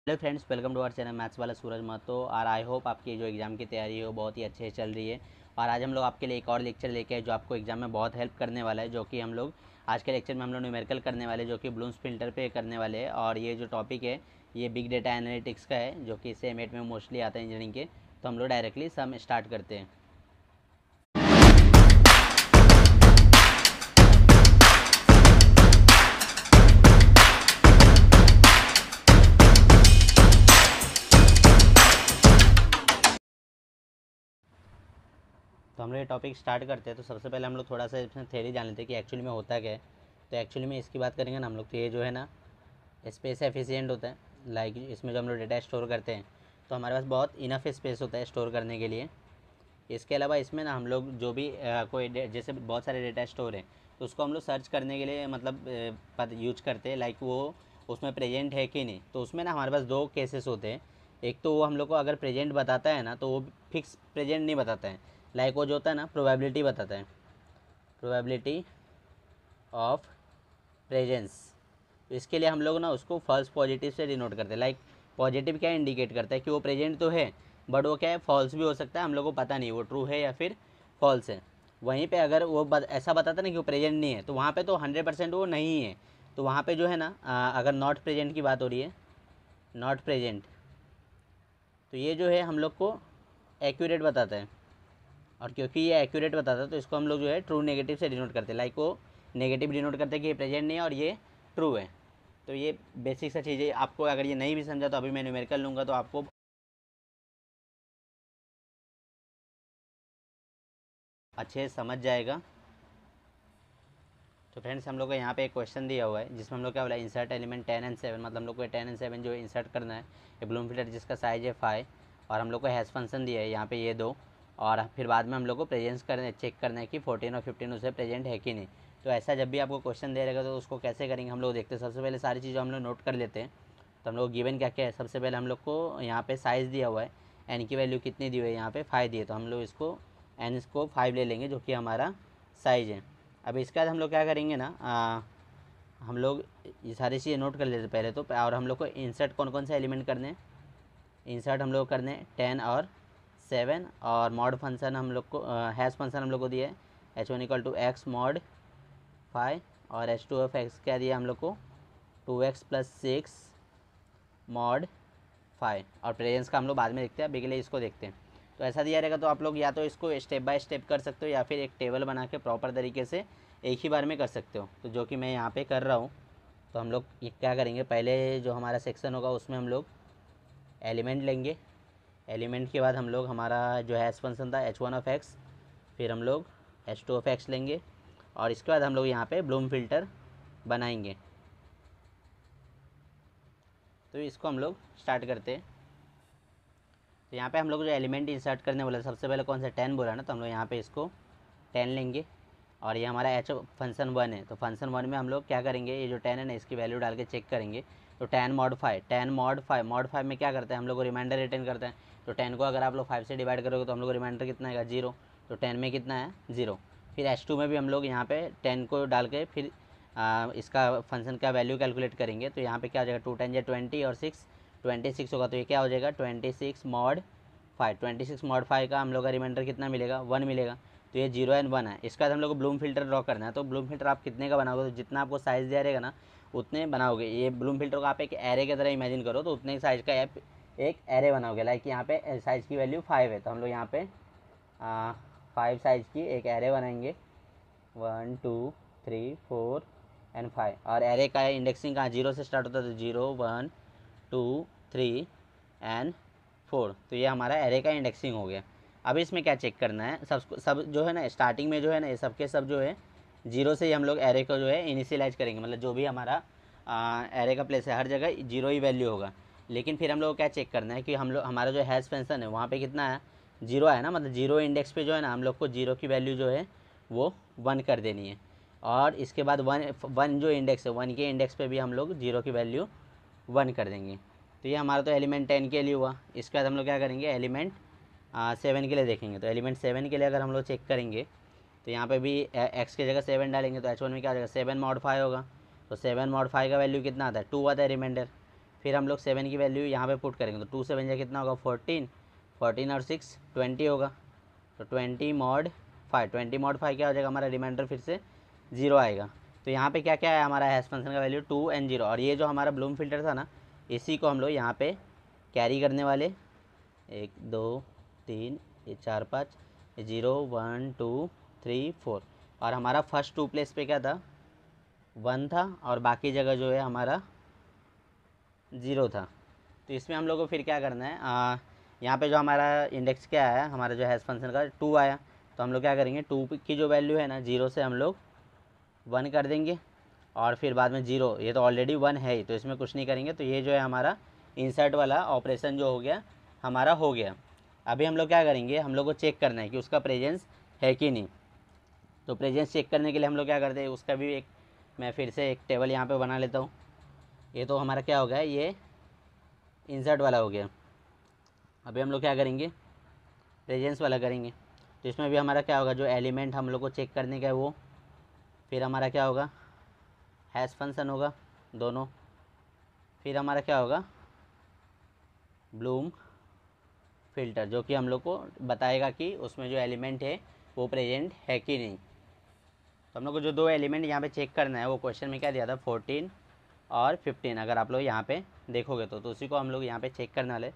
Hello friends, welcome to our channel maths वाला सूरज महतो। और I hope आपकी जो एग्ज़ाम की तैयारी है वो बहुत ही अच्छे से चल रही है। और आज हम लोग आपके लिए एक और लेक्चर लेके आए जो आपको एग्जाम में बहुत हेल्प करने वाला है। जो कि हम लोग आज के लेक्चर में हम लोग न्यूमेरिकल करने वाले जो कि ब्लूम्स फिल्टर पे करने वाले हैं। और ये जो टॉपिक है ये बिग डेटा एनालिटिक्स का है जो कि सेम एट में मोस्टली आता है इंजीनियरिंग के। तो हम लोग डायरेक्टली सम स्टार्ट करते हैं। तो हम लोग ये टॉपिक स्टार्ट करते हैं। तो सबसे पहले हम लोग थोड़ा सा इसमें थ्योरी जान लेते हैं कि एक्चुअली में होता क्या है। तो एक्चुअली में इसकी बात करेंगे ना हम लोग, तो ये जो है ना स्पेस एफिशिएंट होता है। लाइक इसमें जो हम लोग डेटा स्टोर करते हैं तो हमारे पास बहुत इनफ स्पेस होता है स्टोर करने के लिए। इसके अलावा इसमें ना हम लोग जो भी कोई जैसे बहुत सारे डेटा स्टोर हैं तो उसको हम लोग सर्च करने के लिए मतलब यूज करते हैं। लाइक वो उसमें प्रेजेंट है कि नहीं। तो उसमें ना हमारे पास दो केसेस होते हैं। एक तो वो हम लोग को अगर प्रेजेंट बताता है ना तो वो फिक्स प्रेजेंट नहीं बताता है। लाइक वो जो होता है ना प्रोबेबिलिटी बताता है, प्रोबेबिलिटी ऑफ प्रेजेंस। तो इसके लिए हम लोग ना उसको फॉल्स पॉजिटिव से डिनोट करते हैं। लाइक पॉजिटिव क्या इंडिकेट करता है कि वो प्रेजेंट तो है बट वो क्या है फॉल्स भी हो सकता है, हम लोग को पता नहीं वो ट्रू है या फिर फॉल्स है। वहीं पे अगर वो ऐसा बताता ना कि वो प्रेजेंट नहीं है तो वहाँ पे तो 100% वो नहीं है। तो वहाँ पे जो है ना अगर नॉट प्रेजेंट की बात हो रही है, नॉट प्रेजेंट, तो ये जो है हम लोग को एक्यूरेट बताता है। और क्योंकि ये एक्यूरेट बताता है तो इसको हम लोग जो है ट्रू नेगेटिव से डिनोट करते हैं। लाइक वो नेगेटिव डिनोट करते हैं कि ये प्रेजेंट नहीं है और ये ट्रू है। तो ये बेसिक सा चीज़ है। आपको अगर ये नहीं भी समझा तो अभी मैं न्यूमेरिकल लूँगा तो आपको अच्छे से समझ जाएगा। तो फ्रेंड्स हम लोग को यहाँ पे एक क्वेश्चन दिया हुआ है जिसमें हम लोग क्या बोला, इंसर्ट एलिमेंट 10 एंड 7। मतलब हम लोग को 10 एंड 7 जो इंसर्ट करना है ये ब्लूम फिल्टर जिसका साइज है 5। और हम लोग को हैश फंक्शन दिया है यहाँ पे ये दो। और फिर बाद में हम लोग को प्रेजेंस करना चेक करना है कि 14 और 15 उससे प्रेजेंट है कि नहीं। तो ऐसा जब भी आपको क्वेश्चन दे रहेगा तो उसको कैसे करेंगे हम लोग देखते हैं। सबसे पहले सारी चीज़ें हम लोग नोट कर लेते हैं। तो हम लोग गिवन क्या क्या है, सबसे पहले हम लोग को यहाँ पे साइज़ दिया हुआ है, एन की वैल्यू कितनी दी हुई है यहाँ पे 5 दी है। तो हम लोग इसको एन इसको 5 ले लेंगे जो कि हमारा साइज़ है। अब इसके बाद हम लोग क्या करेंगे ना हम लोग ये सारी चीज़ें नोट कर लेते पहले तो। और हम लोग को इंसर्ट कौन कौन से एलिमेंट करने हैं, इंसर्ट हम लोग करने हैं 10 और 7। और मॉड फंक्शन हम लोग को हैश फंक्शन हम लोग को दिया है h1 equal to x mod 5। और h2 ऑफ एक्स क्या दिया हम लोग को 2x प्लस 6 मॉड 5। और प्रेजेंस का हम लोग बाद में देखते हैं, अभी के लिए इसको देखते हैं। तो ऐसा दिया रहेगा तो आप लोग या तो इसको स्टेप बाय स्टेप कर सकते हो या फिर एक टेबल बना के प्रॉपर तरीके से एक ही बार में कर सकते हो। तो जो कि मैं यहाँ पे कर रहा हूँ। तो हम लोग ये क्या करेंगे, पहले जो हमारा सेक्शन होगा उसमें हम लोग एलिमेंट लेंगे। एलिमेंट के बाद हम लोग हमारा जो हैश फंक्शन था h1 ऑफ एक्स, फिर हम लोग h2 ऑफ एक्स लेंगे। और इसके बाद हम लोग यहाँ पे ब्लूम फिल्टर बनाएंगे। तो इसको हम लोग स्टार्ट करते हैं। तो यहाँ पे हम लोग जो एलिमेंट इंसर्ट करने वाला सबसे पहले कौन सा 10 बोला ना, तो हम लोग यहाँ पे इसको 10 लेंगे। और ये हमारा एच फंक्शन 1 है। तो फंक्शन 1 में हम लोग क्या करेंगे, ये जो 10 है ना इसकी वैल्यू डाल के चेक करेंगे। तो 10 मॉड 5, 10 मॉड 5 में क्या करते हैं हम लोग को रिमाइंडर रिटर्न करते हैं। तो 10 को अगर आप लोग 5 से डिवाइड करोगे तो हम लोग को रिमाइंडर कितना आएगा 0। तो 10 में कितना है 0। फिर h2 में भी हम लोग यहाँ पे 10 को डाल के फिर इसका फंक्शन का वैल्यू कैलकुलेट करेंगे। तो यहाँ पे क्या हो जाएगा 2 10 या 20 और 6 26 होगा। तो ये क्या हो जाएगा 26 मॉड 5। 26 मॉड 5 का हम लोग का रिमाइंडर कितना मिलेगा 1 मिलेगा। तो ये 0 एंड 1 है। इसके बाद हम लोग को ब्लूम फिल्टर ड्रॉ करना है। तो ब्लूम फिल्टर आप कितने का बनाओगे, तो जितना आपको साइज़ दिया रहेगा ना उतने बनाओगे। ये ब्लूम फिल्टर को आप एक एरे की तरह इमेजिन करो। तो उतने साइज़ का एक एरे बनाओगे। लाइक यहाँ पे साइज़ की वैल्यू 5 है तो हम लोग यहाँ पे 5 साइज़ की एक एरे बनाएंगे। 1 2 3 4 एंड 5। और एरे का इंडेक्सिंग कहाँ 0 से स्टार्ट होता है। तो 0 1 2 3 एंड 4। तो ये हमारा एरे का इंडेक्सिंग हो गया। अब इसमें क्या चेक करना है, सब जो है ना स्टार्टिंग में जो है ना ये सब के सब जो है 0 से ही हम लोग एरे को जो है इनिशियलाइज करेंगे। मतलब जो भी हमारा एरे का प्लेस है हर जगह 0 ही वैल्यू होगा। लेकिन फिर हम लोग को क्या चेक करना है कि हम लोग हमारा जो हैश फंक्शन है वहाँ पे कितना है 0 है ना। मतलब 0 इंडेक्स पे जो है ना हम लोग को 0 की वैल्यू जो है वो 1 कर देनी है। और इसके बाद 1 जो इंडेक्स है 1 के इंडेक्स पे भी हम लोग 0 की वैल्यू 1 कर देंगे। तो ये हमारा तो एलिमेंट 10 के लिए हुआ। इसके बाद हम लोग क्या करेंगे एलिमेंट 7 के लिए देखेंगे। तो एलिमेंट 7 के लिए अगर हम लोग चेक करेंगे तो यहाँ पे भी एक्स की जगह 7 डालेंगे। तो h1 में क्या हो जाएगा 7 मॉड 5 होगा। तो 7 मॉड 5 का वैल्यू कितना आता है 2 आता है रिमाइंडर। फिर हम लोग 7 की वैल्यू यहाँ पे पुट करेंगे, तो 2 7 जा कितना होगा 14, 14 और 6 20 होगा, तो 20 मॉड 5, 20 मॉड 5 क्या हो जाएगा हमारा, रिमाइंडर फिर से 0 आएगा। तो यहाँ पे क्या क्या है हमारा हैश फंक्शन का वैल्यू 2 और 0, और ये जो हमारा ब्लूम फिल्टर था ना, इसी को हम लोग यहाँ पे कैरी करने वाले, 1 2 3 ये 4 5 0 1 2 3 4, और हमारा फर्स्ट 2 प्लेस पे क्या था 1 था, और बाकी जगह जो है हमारा 0 था। तो इसमें हम लोग को फिर क्या करना है, यहाँ पे जो हमारा इंडेक्स क्या आया, हमारा जो हैश फंक्शन का 2 आया, तो हम लोग क्या करेंगे 2 की जो वैल्यू है ना 0 से हम लोग 1 कर देंगे, और फिर बाद में 0, ये तो ऑलरेडी 1 है ही, तो इसमें कुछ नहीं करेंगे। तो ये जो है हमारा इंसर्ट वाला ऑपरेशन जो हो गया हमारा हो गया। अभी हम लोग क्या करेंगे, हम लोग को चेक करना है कि उसका प्रेजेंस है कि नहीं। तो प्रेजेंस चेक करने के लिए हम लोग क्या करते हैं, उसका भी एक मैं फिर से एक टेबल यहाँ पे बना लेता हूँ। ये तो हमारा क्या हो गया, ये इंसर्ट वाला हो गया। अभी हम लोग क्या करेंगे, प्रेजेंस वाला करेंगे। तो इसमें भी हमारा क्या होगा, जो एलिमेंट हम लोग को चेक करने का है वो, फिर हमारा क्या होगा हैश फंक्शन होगा दोनों, फिर हमारा क्या होगा ब्लूम फ़िल्टर, जो कि हम लोग को बताएगा कि उसमें जो एलिमेंट है वो प्रेजेंट है कि नहीं। तो हम लोग को जो 2 एलिमेंट यहाँ पे चेक करना है, वो क्वेश्चन में क्या दिया था 14 और 15, अगर आप लोग यहाँ पे देखोगे तो उसी को हम लोग यहाँ पे चेक करने वाले।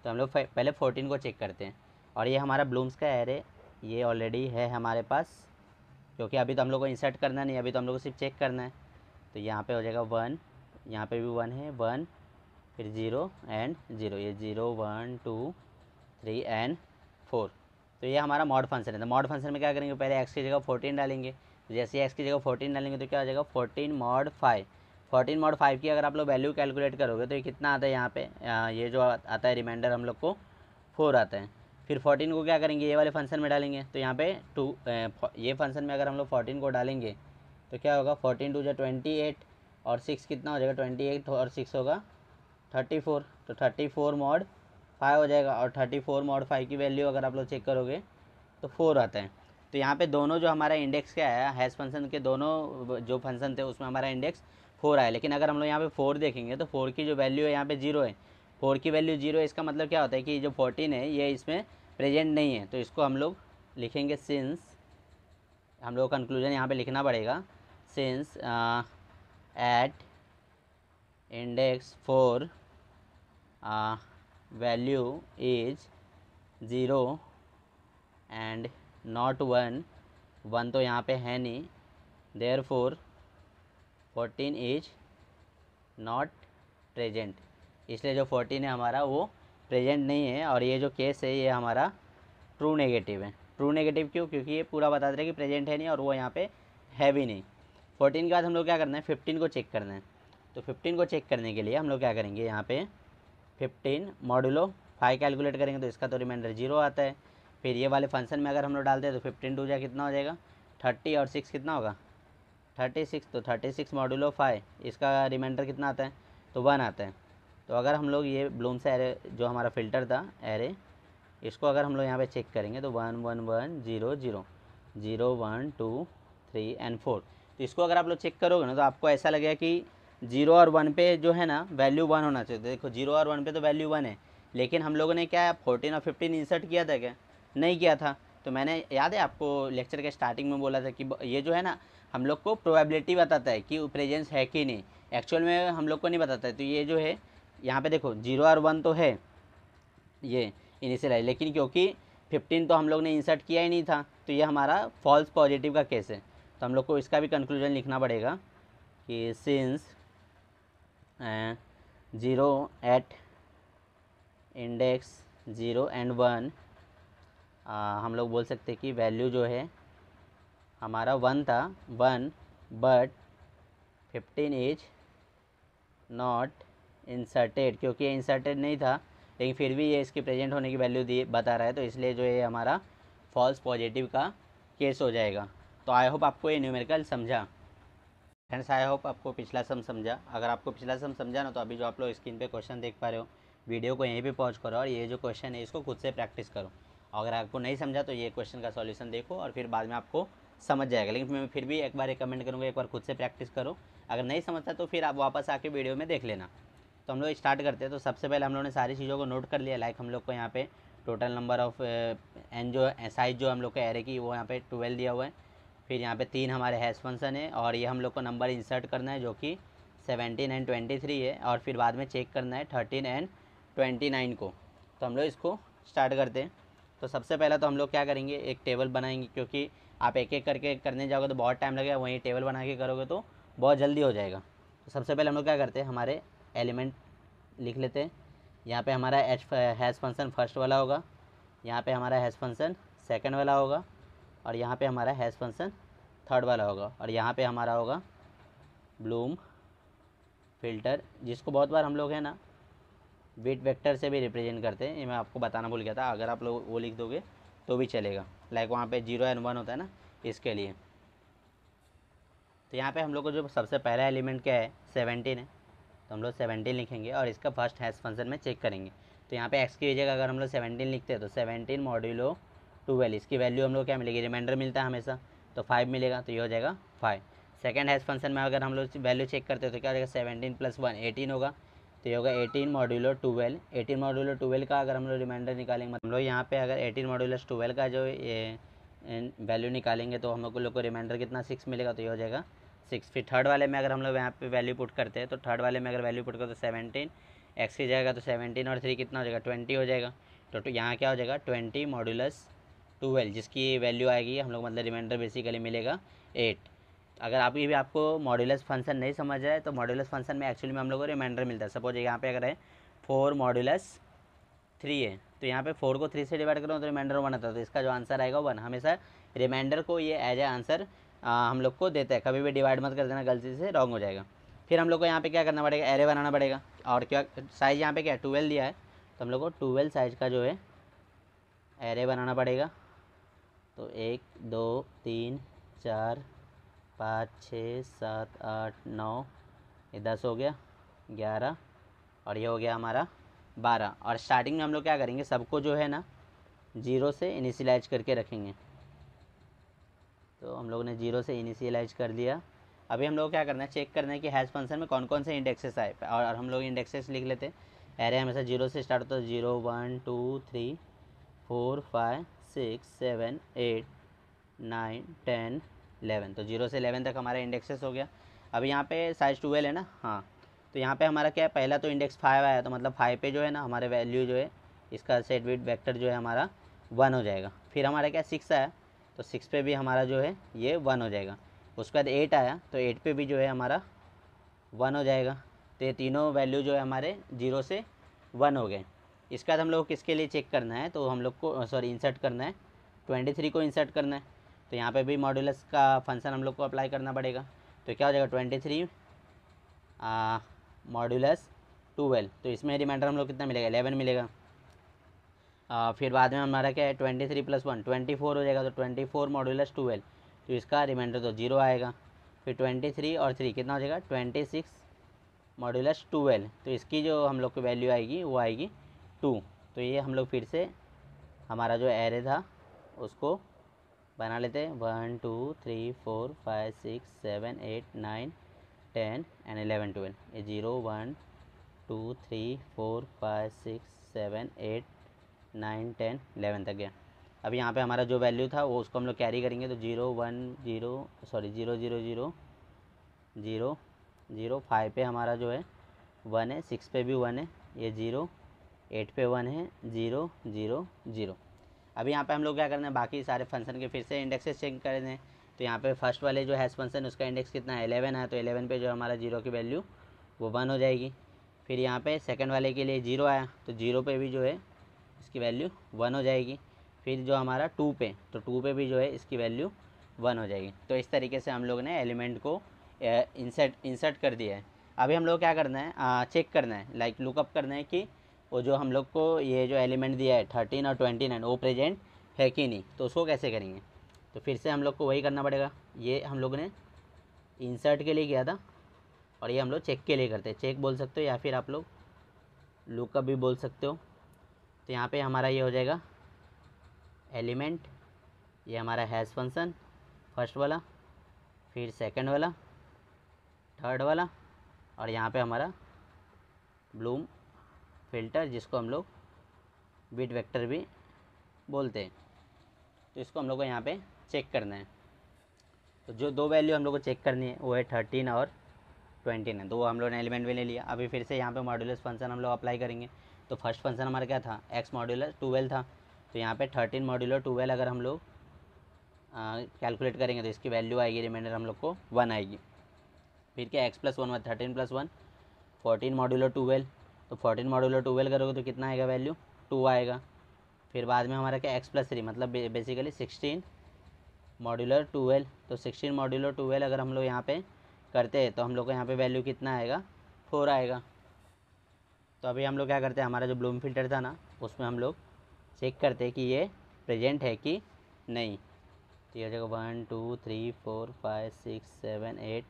तो हम लोग पहले 14 को चेक करते हैं, और ये हमारा ब्लूम्स का एरे ये ऑलरेडी है हमारे पास, क्योंकि अभी तो हम लोग को इंसर्ट करना नहीं, अभी तो हम लोग को सिर्फ चेक करना है। तो यहाँ पे हो जाएगा 1, यहाँ पे भी 1 है, 1 फिर 0 एंड 0, ये 0 1 2 3 एंड 4। तो ये हमारा मॉड फंक्शन है। तो मॉड फंक्शन में क्या करेंगे, पहले x की जगह 14 डालेंगे, तो जैसे ही x की जगह 14 डालेंगे तो क्या हो जाएगा 14 मॉड 5। 14 मॉड 5 की अगर आप लोग वैल्यू कैलकुलेट करोगे तो ये कितना आता है यहाँ पे, ये जो आता है रिमाइंडर हम लोग को 4 आता है। फिर 14 को क्या करेंगे, ये वाले फंक्शन में डालेंगे, तो यहाँ पे ये फंक्शन में अगर हम लोग 14 को डालेंगे तो क्या होगा 14 2 जो 28, और 6 कितना हो जाएगा 28 और 6 होगा 34, तो 34 मॉड 5 हो जाएगा। और 34 मॉड 5 की वैल्यू अगर आप लोग चेक करोगे तो 4 आता है। तो यहाँ पे दोनों जो हमारा इंडेक्स क्या आया हैश फंक्शन के, दोनों जो फंक्शन थे उसमें हमारा इंडेक्स 4 आया। लेकिन अगर हम लोग यहाँ पे 4 देखेंगे तो 4 की जो वैल्यू है यहाँ पे 0 है, 4 की वैल्यू 0 है। इसका मतलब क्या होता है कि जो 14 है ये इसमें प्रेजेंट नहीं है। तो इसको हम लोग लिखेंगे सिंस, हम लोग कंक्लूजन यहाँ पे लिखना पड़ेगा, since at index 4 value is 0 and not 1, 1 तो यहाँ पे है नहीं, देयरफॉर 14 इज नॉट प्रेजेंट, इसलिए जो 14 है हमारा वो प्रेजेंट नहीं है। और ये जो केस है ये हमारा ट्रू नेगेटिव है। ट्रू नेगेटिव क्यों, क्योंकि ये पूरा बता दे रहा है कि प्रेजेंट है नहीं और वो यहाँ पे है भी नहीं। 14 के बाद हम लोग क्या करना है 15 को चेक करना है। तो 15 को चेक करने के लिए हम लोग क्या करेंगे, यहाँ पे 15 मॉडुलो 5 कैलकुलेट करेंगे, तो इसका तो रिमाइंडर 0 आता है। फिर ये वाले फंक्शन में अगर हम लोग डालते हैं तो 15 2 जा कितना हो जाएगा 30, और 6 कितना होगा 36, तो 36 मॉडुलो 5, इसका रिमाइंडर कितना आता है तो 1 आता है। तो अगर हम लोग ये ब्लूम्स एरे जो हमारा फ़िल्टर था एरे, इसको अगर हम लोग यहाँ पे चेक करेंगे तो 1 1 1 0 0 0 1 2 3 एंड 4। तो इसको अगर आप लोग चेक करोगे ना तो आपको ऐसा लगेगा कि 0 और 1 पे जो है ना वैल्यू 1 होना चाहिए। तो देखो 0 और 1 पे तो वैल्यू 1 है, लेकिन हम लोगों ने क्या 14 और 15 इंसर्ट किया था क्या, नहीं किया था। तो मैंने याद है आपको लेक्चर के स्टार्टिंग में बोला था कि ये जो है ना हम लोग को प्रोबेबिलिटी बताता है कि प्रेजेंस है कि नहीं, एक्चुअल में हम लोग को नहीं बताता है। तो ये जो है यहाँ पे देखो 0 और 1 तो है ये इनिशियल है, लेकिन क्योंकि 15 तो हम लोग ने इंसर्ट किया ही नहीं था तो ये हमारा फॉल्स पॉजिटिव का केस है। तो हम लोग को इसका भी कंक्लूजन लिखना पड़ेगा कि सिंस 0 एट इंडेक्स 0 एंड 1, हम लोग बोल सकते कि वैल्यू जो है हमारा 1 था 1, बट 15 इज नॉट इंसर्टेड, क्योंकि ये इंसर्टेड नहीं था लेकिन फिर भी ये इसकी प्रेजेंट होने की वैल्यू दी बता रहा है, तो इसलिए जो ये हमारा फॉल्स पॉजिटिव का केस हो जाएगा। तो आई होप आपको ये न्यूमेरिकल समझा फ्रेंड्स, आई होप आपको पिछला सम समझा। अगर आपको पिछला सम समझा ना तो अभी जो आप लोग स्क्रीन पे क्वेश्चन देख पा रहे हो, वीडियो को यहीं पे पॉज करो और ये जो क्वेश्चन है इसको खुद से प्रैक्टिस करो। अगर आपको नहीं समझा तो ये क्वेश्चन का सॉल्यूशन देखो और फिर बाद में आपको समझ जाएगा। लेकिन मैं फिर भी एक बार रिकमेंड करूँगा एक बार खुद से प्रैक्टिस करो। अगर नहीं समझता तो फिर आप वापस आके वीडियो में देख लेना। तो हम लोग स्टार्ट करते हैं। तो सबसे पहले हम लोगों ने सारी चीज़ों को नोट कर लिया। लाइक हम लोग को यहाँ पे टोटल नंबर ऑफ एन जो साइज जो हम लोग के एरे की वो यहाँ पे 12 दिया हुआ है। फिर यहाँ पे 3 हमारे हैश फंक्शन है और ये हम लोग को नंबर इंसर्ट करना है जो कि 17 एंड 23 है, और फिर बाद में चेक करना है 13 एंड 29 को। तो हम लोग इसको स्टार्ट करते हैं। तो सबसे पहला तो हम लोग क्या करेंगे, एक टेबल बनाएंगे, क्योंकि आप एक एक करके करने जाओगे तो बहुत टाइम लगेगा, वहीं टेबल बना के करोगे तो बहुत जल्दी हो जाएगा। तो सबसे पहले हम लोग क्या करते हैं, हमारे एलिमेंट लिख लेते हैं। यहाँ पे हमारा हैश फंक्शन फर्स्ट वाला होगा, यहाँ पे हमारा हैश फंक्शन सेकंड वाला होगा, और यहाँ पे हमारा हैश फंक्शन थर्ड वाला होगा, और यहाँ पे हमारा होगा ब्लूम फ़िल्टर, जिसको बहुत बार हम लोग है ना बिट वेक्टर से भी रिप्रेजेंट करते हैं। ये मैं आपको बताना भूल गया था, अगर आप लोग वो लिख दोगे तो भी चलेगा। लाइक वहाँ पे 0 एंड 1 होता है ना, इसके लिए। तो यहाँ पे हम लोग को जो सबसे पहला एलिमेंट क्या है, 17 है, तो हम लोग 17 लिखेंगे और इसका फर्स्ट हैश फंक्शन में चेक करेंगे। तो यहाँ पे एक्स की जगह अगर हम लोग 17 लिखते हैं तो 17 मॉड्यूलो 12, इसकी वैल्यू हम लोग क्या मिलेगी, रिमाइंडर मिलता है हमेशा, तो 5 मिलेगा, तो ये हो जाएगा 5। सेकंड हैश फंक्शन में अगर हम लोग वैल्यू चेक करते हैं तो क्या हो जाएगा, 17 + 1 18 होगा, तो ये होगा 18 मॉड्यूलो 12। 18 मॉड्यूलो 12 का अगर हम लोग रिमाइंडर निकालेंगे, मतलब हम लोग यहाँ पे अगर 18 मॉड्यूलो 12 का जो ये वैल्यू निकालेंगे तो हम लोग को रिमाइंडर कितना 6 मिलेगा, तो ये हो जाएगा 6। फिर थर्ड वाले में अगर हम लोग यहाँ पे वैल्यू पुट करते हैं तो थर्ड वाले में अगर वैल्यू पुट करो तो 17 एक्स की जाएगा, तो 17 और 3 कितना हो जाएगा, 20 हो जाएगा। तो यहाँ क्या हो जाएगा 20 मॉड्यूलस 12, जिसकी वैल्यू आएगी हम लोग मतलब रिमाइंडर बेसिकली मिलेगा 8। अगर अभी भी आपको मॉड्यूलस फंक्शन नहीं समझ रहा है तो मॉड्यूलस फंक्शन में एक्चुअली में हम लोग को रिमाइंडर मिलता है। सपोज यहाँ पे अगर है 4 मॉड्यूलस 3 है, तो यहाँ पे 4 को 3 से डिवाइड करो तो रिमाइंडर 1 आता है, तो इसका जो आंसर आएगा 1। हमेशा रिमाइंडर को ये एज ए आंसर हम लोग को देता है, कभी भी डिवाइड मत कर देना, गलती से रॉन्ग हो जाएगा। फिर हम लोग को यहाँ पे क्या करना पड़ेगा, एरे बनाना पड़ेगा। और क्या साइज़ यहाँ पे क्या 12 दिया है, तो हम लोग को 12 साइज़ का जो है एरे बनाना पड़ेगा। तो 1 2 3 4 5 6 7 8 9, ये 10 हो गया, 11, और ये हो गया हमारा 12। और स्टार्टिंग में हम लोग क्या करेंगे, सबको जो है ना 0 से इनिशियलाइज करके रखेंगे। तो हम लोगों ने 0 से इनिशियलाइज कर दिया। अभी हम लोग क्या करना है, चेक करना है कि हैश फंक्शन में कौन कौन से इंडेक्सेस आए, और हम लोग इंडेक्सेस लिख लेते हैं। एरे हमेशा 0 से स्टार्ट होता है, 0 1 2 3 4 5 6 7 8 9 10 11, तो 0 से 11 तक हमारा इंडेक्सेस हो गया। अभी यहाँ पे साइज 12 है ना, हाँ, तो यहाँ पे हमारा क्या है, पहला तो इंडेक्स 5 आया, तो मतलब 5 पे जो है ना हमारे वैल्यू जो है इसका सेट बिट वेक्टर जो है हमारा 1 हो जाएगा। फिर हमारा क्या 6 आया, तो 6 पे भी हमारा जो है ये 1 हो जाएगा। उसके बाद 8 आया, तो 8 पे भी जो है हमारा 1 हो जाएगा। तो ये तीनों वैल्यू जो है हमारे 0 से 1 हो गए। इसके बाद हम लोग किसके लिए चेक करना है, तो हम लोग को सॉरी इंसर्ट करना है, 23 को इंसर्ट करना है। तो यहाँ पे भी मॉड्यूलस का फंक्शन हम लोग को अप्लाई करना पड़ेगा। तो क्या हो जाएगा 23 मॉड्यूलस 12, तो इसमें रिमाइंडर हम लोग कितना मिलेगा, 11 मिलेगा। फिर बाद में हमारा क्या है 23 + 1 24 हो जाएगा, तो 24 मॉड्यूलस 12, तो इसका रिमाइंडर तो 0 आएगा। फिर 23 और 3 कितना हो जाएगा 26 मॉड्यूलस 12, तो इसकी जो हम लोग की वैल्यू आएगी वो आएगी 2। तो ये हम लोग फिर से हमारा जो एरे था उसको बना लेते हैं, 1 2 3 4 5 6 7 8 9 10 एंड 11 12, ये 0 1 2 3 4 5 6 7 8 9 10 11 तक गया। अब यहाँ पे हमारा जो वैल्यू था वो उसको हम लोग कैरी करेंगे, तो 0 1 0 सॉरी 0 0 0 0 0 5 पे हमारा जो है 1 है, 6 पे भी 1 है, ये 0 8 पे 1 है, 0 0 0। अभी यहाँ पे हम लोग क्या करना है, बाकी सारे फंक्शन के फिर से इंडेक्सेस चेक करने हैं। तो यहाँ पे फर्स्ट वाले जो हैश फंक्शन उसका इंडेक्स कितना है 11 है, तो 11 पे जो हमारा 0 की वैल्यू वो 1 हो जाएगी। फिर यहाँ पे सेकंड वाले के लिए 0 आया, तो 0 पे भी जो है इसकी वैल्यू 1 हो जाएगी। फिर जो हमारा 2 पे, तो 2 पे भी जो है इसकी वैल्यू 1 हो जाएगी। तो इस तरीके से हम लोग ने एलिमेंट को इंसर्ट कर दिया है। अभी हम लोग क्या करना है, चेक करना है, लाइक लुकअप करना है कि वो जो हम लोग को ये जो एलिमेंट दिया है 13 और 29 वो प्रेजेंट है कि नहीं। तो उसको कैसे करेंगे, तो फिर से हम लोग को वही करना पड़ेगा। ये हम लोग ने इंसर्ट के लिए किया था और ये हम लोग चेक के लिए करते हैं, चेक बोल सकते हो या फिर आप लोग लुकअप भी बोल सकते हो। तो यहाँ पे हमारा ये हो जाएगा एलिमेंट, ये हमारा हैश फंक्शन फर्स्ट वाला, फिर सेकंड वाला, थर्ड वाला, और यहाँ पे हमारा ब्लूम फ़िल्टर, जिसको हम लोग बिट वेक्टर भी बोलते हैं। तो इसको हम लोग को यहाँ पे चेक करना है। तो जो दो वैल्यू हम लोग को चेक करनी है वो है 13 और 29। तो वो हम लोग ने एलिमेंट भी ले लिया। अभी फिर से यहाँ पे मॉड्यूलस फंक्शन हम लोग अप्लाई करेंगे। तो फर्स्ट फंक्शन हमारा क्या था, एक्स मॉड्यूलस 12 था। तो यहाँ पे 13 मॉड्यूलर 12 अगर हम लोग कैलकुलेट करेंगे तो इसकी वैल्यू आएगी, रिमाइंडर हम लोग को 1 आएगी। फिर क्या एक्स प्लस 1 13 प्लस 1 14 मॉड्यूलर 12। तो 14 मॉड्यूलर 12 करोगे तो कितना आएगा वैल्यू, 2 आएगा। फिर बाद में हमारा क्या एक्स प्लस 3 मतलब बेसिकली 16 मॉड्यूलर 12। तो 16 मॉड्यूलर 12 अगर हम लोग यहाँ पे करते हैं तो हम लोग को यहाँ पे वैल्यू कितना आएगा, 4 आएगा। तो अभी हम लोग क्या करते हैं, हमारा जो ब्लूम फ़िल्टर था ना उसमें हम लोग चेक करते हैं कि ये प्रेजेंट है कि नहीं। तो ये हो जाएगा 1 2 3 4 5 6 7 8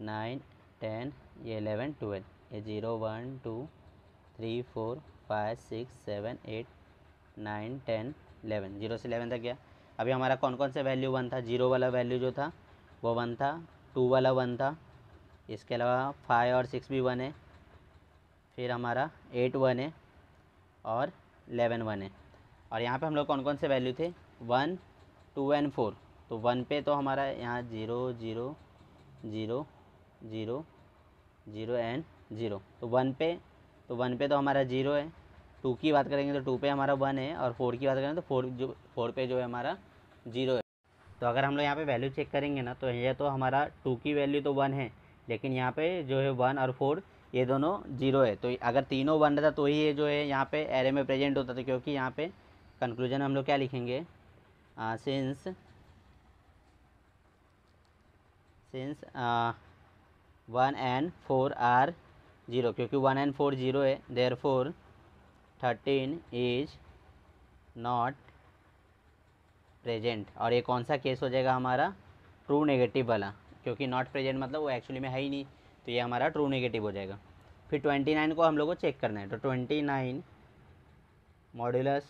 9 10, ये 11 12, ये 0 1 2 3 4 5 6 7 8 9 10 11, 0 से 11 तक गया। अभी हमारा कौन कौन से वैल्यू 1 था, 0 वाला वैल्यू जो था वो 1 था, 2 वाला 1 था, इसके अलावा 5 और 6 भी 1 है, फिर हमारा 8 1 है और 11 1 है। और यहाँ पे हम लोग कौन कौन से वैल्यू थे, 1 2 एंड 4। तो 1 पे तो हमारा यहाँ 0 0 0 0 0 एंड 0। तो 1 पे तो हमारा 0 है। 2 की बात करेंगे तो 2 पे हमारा 1 है, और 4 की बात करेंगे तो 4 पे जो है हमारा 0 है। तो अगर हम लोग यहाँ पे वैल्यू चेक करेंगे ना तो ये तो हमारा 2 की वैल्यू तो 1 है, लेकिन यहाँ पे जो है 1 और 4 ये दोनों 0 है। तो अगर तीनों 1 रहता तो ही ये जो है यहाँ पे एरे में प्रेजेंट होता था, क्योंकि यहाँ पे कंक्लूजन हम लोग क्या लिखेंगे, सिंस 1 एंड 4 आर 0, क्योंकि 1 एंड 4 0 है, देयरफॉर 13 इज नॉट प्रेजेंट। और ये कौन सा केस हो जाएगा हमारा, ट्रू नेगेटिव वाला, क्योंकि नॉट प्रेजेंट मतलब वो एक्चुअली में है ही नहीं, तो ये हमारा ट्रू नेगेटिव हो जाएगा। फिर 29 को हम लोग को चेक करना है। तो 29 मॉड्यूलस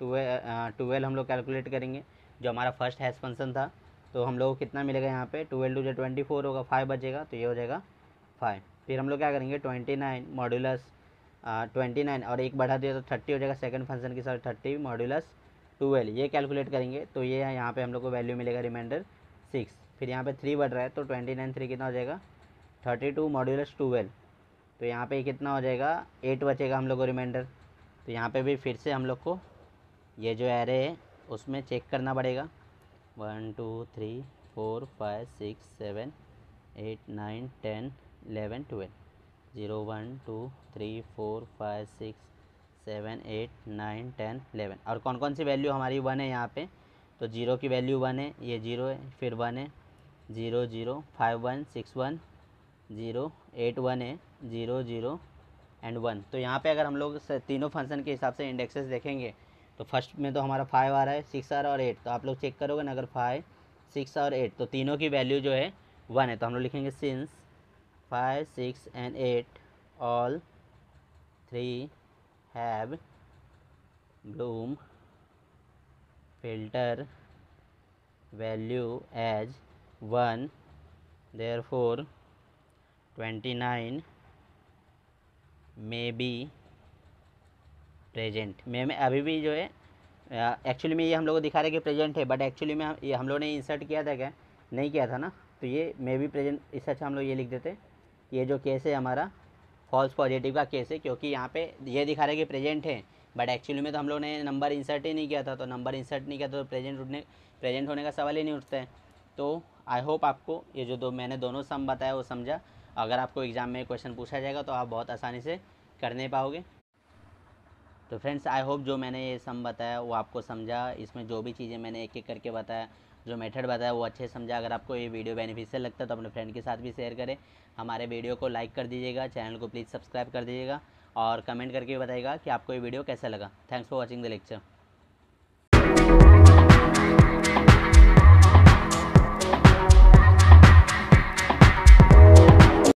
12 हम लोग कैलकुलेट करेंगे, जो हमारा फर्स्ट हैश फंक्शन था। तो हम लोग को कितना मिलेगा यहाँ पे, 12 जो 24 होगा, 5 बचेगा, तो ये हो जाएगा 5। फिर हम लोग क्या करेंगे, 29 मॉड्यूलस 29 और एक बढ़ा दिया तो 30 हो जाएगा, सेकंड फंक्शन के साथ 30 मॉड्यूलस 12 ये कैलकुलेट करेंगे। तो ये यहाँ पे हम लोग को वैल्यू मिलेगा रिमाइंडर 6। फिर यहाँ पे 3 बढ़ रहा है तो 29 3 कितना हो जाएगा, 32 मॉड्यूलस 12। तो यहाँ पे कितना हो जाएगा, 8 बचेगा हम लोग को रिमाइंडर। तो यहाँ पे भी फिर से हम लोग को ये जो एरे है उसमें चेक करना पड़ेगा, 1 2 3 4 5 6 7 8 9 10 11 12, 0 1 2 3 4 5 6 7 8 9 10 11। और कौन कौन सी वैल्यू हमारी 1 है यहाँ पे, तो 0 की वैल्यू 1 है, ये 0 है, फिर 1 है, 0 0 5 1 6 1 0 8 1 है, 0 0 एंड 1। तो यहाँ पे अगर हम लोग तीनों फंक्शन के हिसाब से इंडेक्सेस देखेंगे तो फर्स्ट में तो हमारा 5 आ रहा है, 6 आ रहा है और 8। तो आप लोग चेक करोगे ना, अगर 5 6 और 8 तो तीनों की वैल्यू जो है 1 है, तो हम लोग लिखेंगे since 5 6 and 8 all 3 have Bloom filter value as 1, therefore 29 may be present. में अभी भी जो है एक्चुअली में ये हम लोग को दिखा रहे हैं कि प्रेजेंट है, बट एक्चुअली में ये हम लोग ने इंसर्ट किया था क्या, नहीं किया था ना। तो ये मे भी प्रेजेंट, इससे अच्छा हम लोग ये लिख देते, ये जो केस है हमारा फॉल्स पॉजिटिव का केस है, क्योंकि यहाँ पे ये दिखा रहा है कि प्रेजेंट है, बट एक्चुअली में तो हम लोग ने नंबर इंसर्ट ही नहीं किया था। तो नंबर इंसर्ट नहीं किया तो प्रेजेंट होने का सवाल ही नहीं उठता है। तो आई होप आपको ये जो मैंने दोनों सम बताया वो समझा। अगर आपको एग्ज़ाम में क्वेश्चन पूछा जाएगा तो आप बहुत आसानी से कर नहीं पाओगे। तो फ्रेंड्स आई होप जो मैंने ये सम बताया वो आपको समझा। इसमें जो भी चीज़ें मैंने एक एक करके बताया, जो मेथड बताया वो अच्छे समझा। अगर आपको ये वीडियो बेनिफिशियल लगता है तो अपने फ्रेंड के साथ भी शेयर करें। हमारे वीडियो को लाइक कर दीजिएगा, चैनल को प्लीज़ सब्सक्राइब कर दीजिएगा और कमेंट करके बताइएगा कि आपको ये वीडियो कैसा लगा। Thanks for watching the lecture.